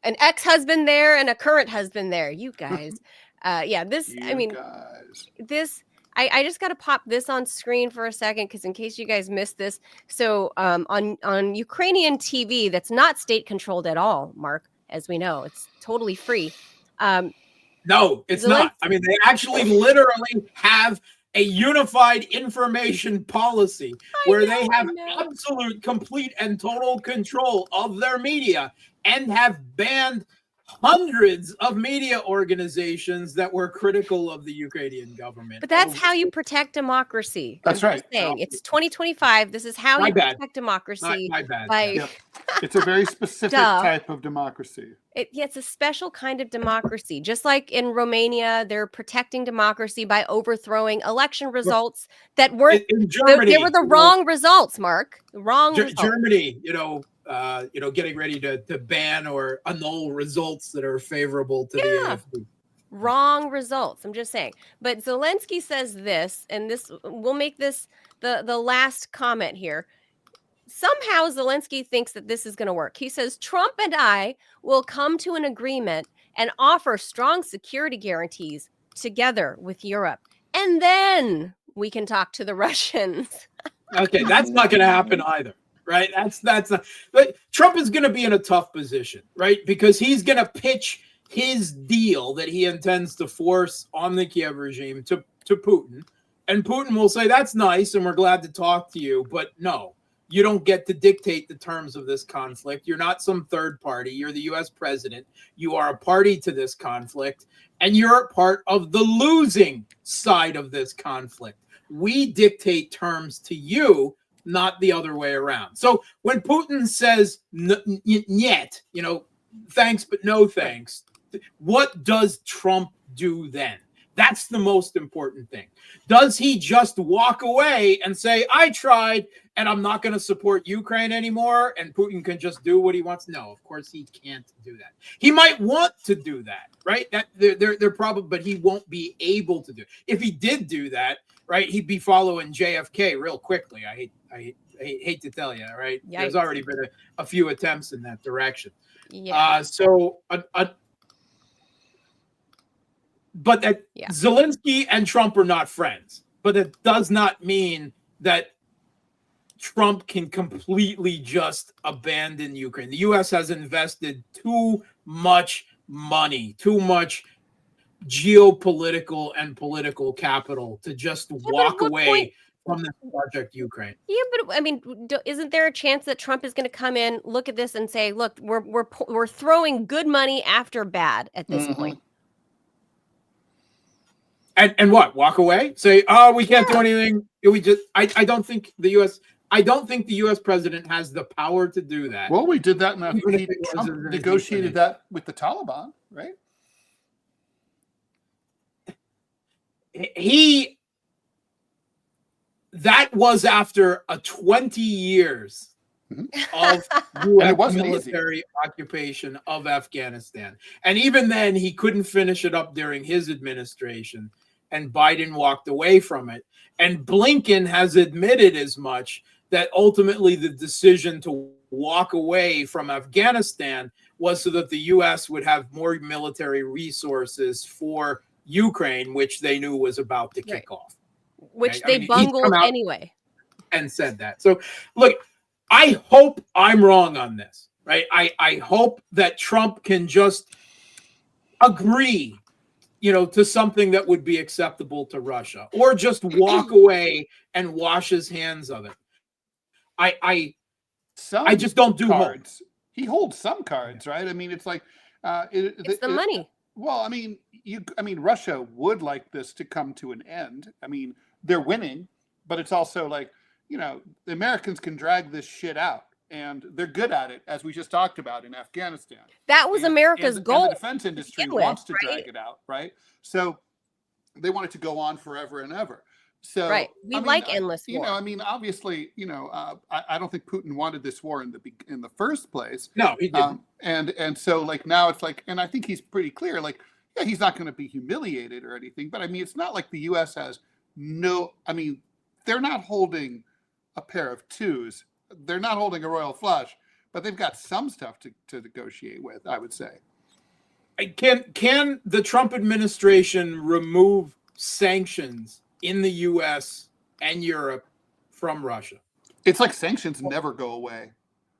an ex-husband there and a current husband there. You guys. Yeah, this, I mean, this, I just got to pop this on screen for a second because in case you guys missed this. So on Ukrainian TV, that's not state controlled at all, Mark, as we know. It's totally free. No, it's not. I mean, they actually literally have a unified information policy where they have absolute, complete, and total control of their media and have banned hundreds of media organizations that were critical of the Ukrainian government. But that's how you protect democracy. That's right. Saying. It's 2025. This is how you protect democracy. My bad. Yep. It's a very specific type of democracy. It's a special kind of democracy. Just like in Romania, they're protecting democracy by overthrowing election results that weren't. In Germany, they were the wrong results, Mark. The wrong results. Germany, getting ready to ban or annul results that are favorable to the AfD. Wrong results. I'm just saying. But Zelensky says this, and this we'll make this the last comment here. Somehow Zelensky thinks that this is going to work. He says, Trump and I will come to an agreement and offer strong security guarantees together with Europe. And then we can talk to the Russians. Okay, that's not going to happen either. Right. That's not. But Trump is going to be in a tough position, right? Because he's going to pitch his deal that he intends to force on the Kyiv regime to Putin. And Putin will say, that's nice. And we're glad to talk to you. But no, you don't get to dictate the terms of this conflict. You're not some third party. You're the U.S. president. You are a party to this conflict. And you're a part of the losing side of this conflict. We dictate terms to you, not the other way around. So when Putin says "niet," thanks but no thanks, what does Trump do then? That's the most important thing. Does he just walk away and say, I tried and I'm not going to support Ukraine anymore, and Putin can just do what he wants? No, of course he can't do that. He might want to do that, right? That they're probably, but he won't be able to do it. If he did do that, right, he'd be following JFK real quickly. I hate to tell you, right? Yikes. There's already been a few attempts in that direction. Yeah. But Zelensky and Trump are not friends. But it does not mean that Trump can completely just abandon Ukraine. The U.S. has invested too much money, too much geopolitical and political capital to just walk away from this project Ukraine. Yeah, but I mean, isn't there a chance that Trump is going to come in, look at this, and say, "Look, we're throwing good money after bad at this point." And what? Walk away? Say, "Oh, we can't do anything." We just I don't think the U.S. president has the power to do that. Well, we did that Trump negotiated that with the Taliban, right? That was after 20 years of U.S. military occupation of Afghanistan. And even then, he couldn't finish it up during his administration, and Biden walked away from it. And Blinken has admitted as much, that ultimately the decision to walk away from Afghanistan was so that the U.S. would have more military resources for Ukraine, which they knew was about to kick off. Which they bungled anyway. And said that. So, look, I hope I'm wrong on this, right? I hope that Trump can just agree, to something that would be acceptable to Russia, or just walk away and wash his hands of it. I just don't do cards. He holds some cards, right? I mean, it's like it's the money. Well, I mean, Russia would like this to come to an end. I mean, they're winning, but it's also like, the Americans can drag this shit out, and they're good at it, as we just talked about in Afghanistan. That was America's goal. And the defense industry wants to drag it out, right? So they want it to go on forever and ever. So we like endless war. Obviously, I don't think Putin wanted this war in the first place. No, he didn't. And so like now it's like, and I think he's pretty clear. Like, yeah, he's not going to be humiliated or anything. But I mean, it's not like the U.S. has no. I mean, they're not holding a pair of twos. They're not holding a royal flush but they've got some stuff to negotiate with, I would say. Can the Trump administration remove sanctions in the U.S. and Europe from Russia? It's like sanctions never go away.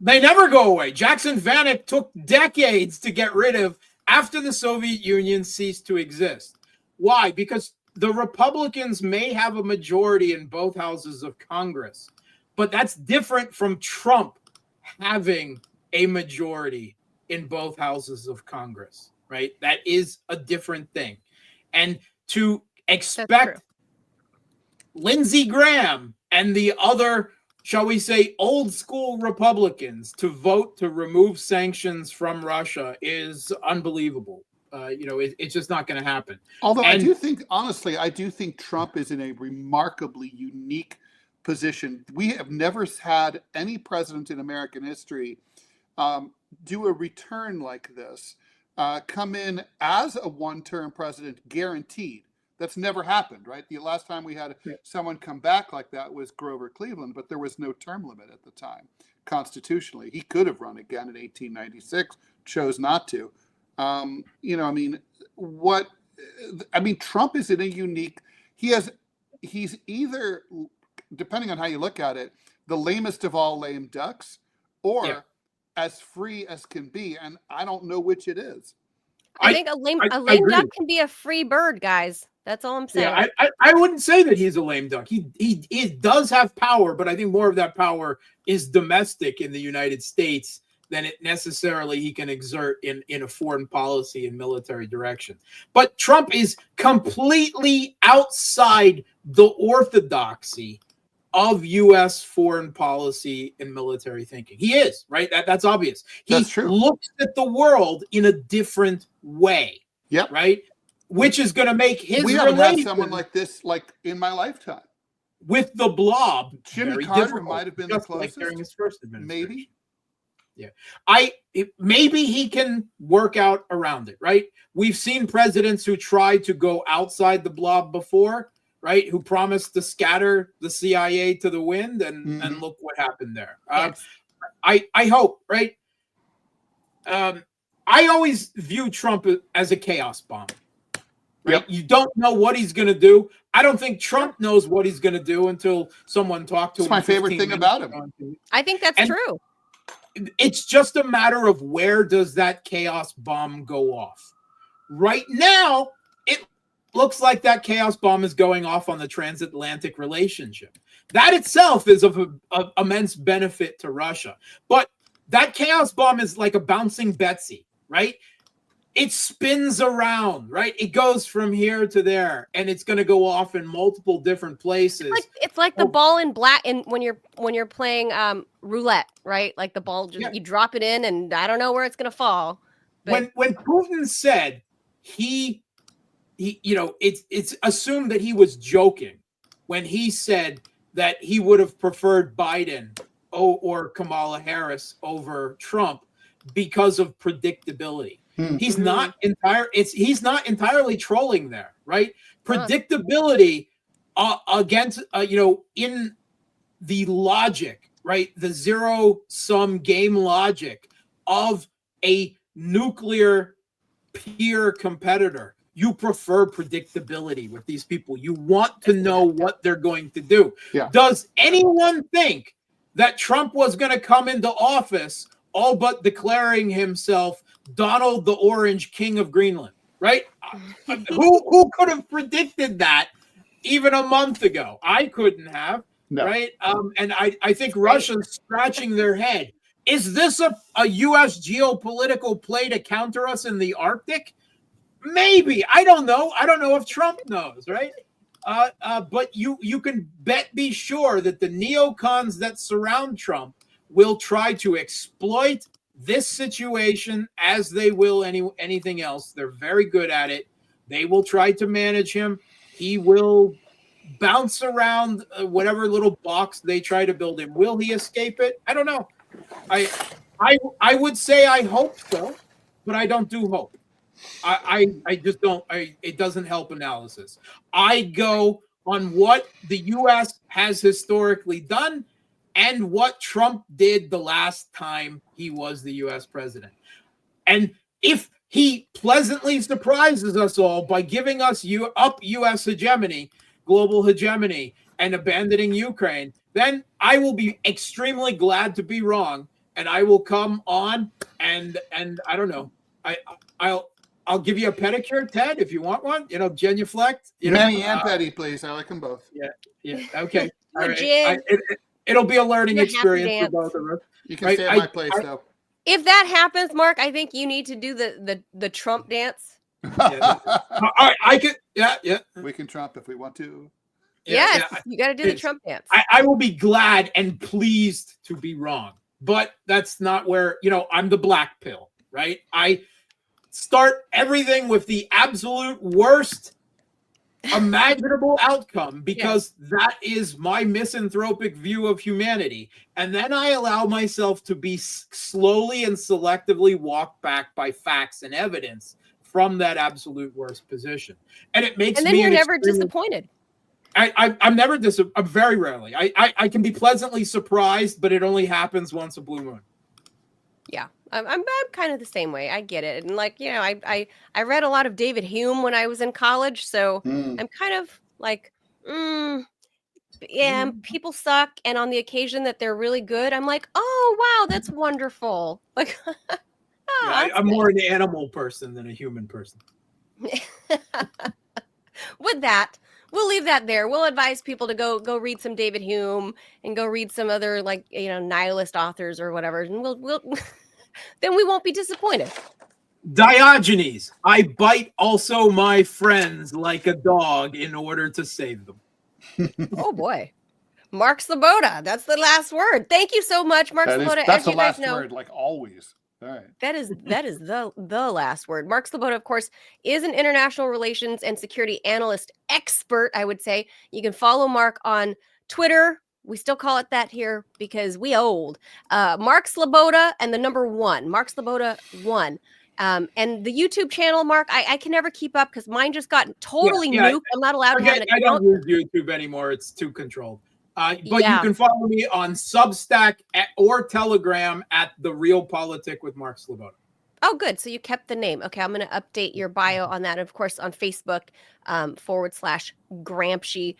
They never go away. Jackson Vanik took decades to get rid of after the Soviet Union ceased to exist. Why? Because the Republicans may have a majority in both houses of Congress, but that's different from Trump having a majority in both houses of Congress, right? That is a different thing. And to expect Lindsey Graham and the other, shall we say, old school Republicans to vote to remove sanctions from Russia is unbelievable. It's just not going to happen. Although I do think Trump is in a remarkably unique position. We have never had any president in American history do a return like this, come in as a one-term president guaranteed. That's never happened, right? The last time we had someone come back like that was Grover Cleveland, but there was no term limit at the time constitutionally. He could have run again in 1896, chose not to. Trump is in a unique, he's either, depending on how you look at it, the lamest of all lame ducks, or as free as can be. And I don't know which it is. I think a lame duck can be a free bird, guys. That's all I'm saying. Yeah, I wouldn't say that he's a lame duck. He does have power, but I think more of that power is domestic in the United States than it necessarily he can exert in a foreign policy and military direction. But Trump is completely outside the orthodoxy of U.S. foreign policy and military thinking. He is, right? That's obvious. He looks at the world in a different way. Yeah. Right? Which is going to make his We haven't had someone like this in my lifetime. With the blob, Jimmy Carter might have been the closest. Like during his first administration. Maybe. Yeah. Maybe he can work out around it, right? We've seen presidents who tried to go outside the blob before, right? Who promised to scatter the CIA to the wind, and look what happened there. Yes. I hope, right? I always view Trump as a chaos bomb. Right? Yep. You don't know what he's going to do. I don't think Trump knows what he's going to do until someone talks to him. It's my favorite thing about him. I think that's true. It's just a matter of where does that chaos bomb go off. Right now, it looks like that chaos bomb is going off on the transatlantic relationship. That itself is of immense benefit to Russia. But that chaos bomb is like a bouncing Betsy, right? It spins around, right? It goes from here to there, and it's going to go off in multiple different places. It's like the ball in black, and when you're playing roulette, right? Like the ball, you drop it in, and I don't know where it's going to fall. But when Putin said it's assumed that he was joking when he said that he would have preferred Biden or Kamala Harris over Trump because of predictability. He's not entirely trolling there, right? Predictability against in the logic, right? The zero-sum game logic of a nuclear peer competitor. You prefer predictability with these people. You want to know what they're going to do. Yeah. Does anyone think that Trump was going to come into office all but declaring himself Donald the Orange, King of Greenland, right? Who could have predicted that even a month ago? I couldn't have, right? And I think Russia's scratching their head. Is this a U.S. geopolitical play to counter us in the Arctic? Maybe. I don't know. I don't know if Trump knows, right? But you can be sure that the neocons that surround Trump will try to exploit this situation as they will anything else. They're very good at it. They will try to manage him. He will bounce around whatever little box they try to build him. Will he escape it? I don't know. I would say I hope so, but I don't do hope. I just don't. It doesn't help analysis. I go on what the U.S. has historically done and what Trump did the last time he was the U.S. president. And if he pleasantly surprises us all by giving us U.S. hegemony, global hegemony, and abandoning Ukraine, then I will be extremely glad to be wrong, and I will come on and I don't know, I'll give you a pedicure, Ted, if you want one. Genuflect. Manny and Petty, please. I like them both. Yeah. Okay. All right. Jig. It'll be a learning The happy experience for dance. both of us. You can stay at my place, though. If that happens, Mark, I think you need to do the Trump dance. Yeah. All right, I could. Yeah. We can Trump if we want to. Yes, you got to do the Trump dance. I will be glad and pleased to be wrong, but that's not where, I'm the black pill, right? I start everything with the absolute worst imaginable outcome because that is my misanthropic view of humanity. And then I allow myself to be slowly and selectively walked back by facts and evidence from that absolute worst position. And it makes me. And then you're never disappointed. I'm never I'm very rarely. I can be pleasantly surprised, but it only happens once a blue moon. Yeah, I'm kind of the same way. I get it, and I read a lot of David Hume when I was in college, so I'm kind of like, people suck, and on the occasion that they're really good, I'm like, oh wow, that's wonderful. Like, I'm more an animal person than a human person. With that, we'll leave that there. We'll advise people to go read some David Hume and go read some other nihilist authors or whatever, and we'll then we won't be disappointed. Diogenes, I bite also my friends like a dog in order to save them. Oh boy. Mark Sleboda, that's the last word. Thank you so much, Mark Sleboda. That's the last word, like always. All right. That is the last word. Mark Sleboda, of course, is an international relations and security analyst expert, I would say. You can follow Mark on Twitter. We still call it that here because we old. Mark Sleboda and the number 1. Mark Sleboda 1. And the YouTube channel, Mark, I can never keep up because mine just got totally nuked. I'm not allowed to have an account. I don't use YouTube anymore. It's too controlled. But you can follow me on Substack or Telegram at The Real Politic with Mark Sleboda. Oh, good. So you kept the name. Okay, I'm going to update your bio on that. And of course, on Facebook, /Gramsci.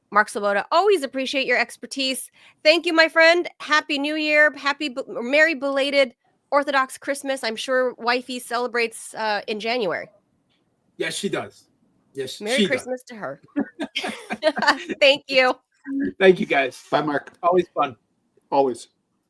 Mark Sleboda, always appreciate your expertise. Thank you, my friend. Happy New Year. Merry belated Orthodox Christmas. I'm sure wifey celebrates in January. Yes, she does. Yes, Merry Christmas to her. Thank you. Thank you, guys. Bye, Mark. Always fun. Always.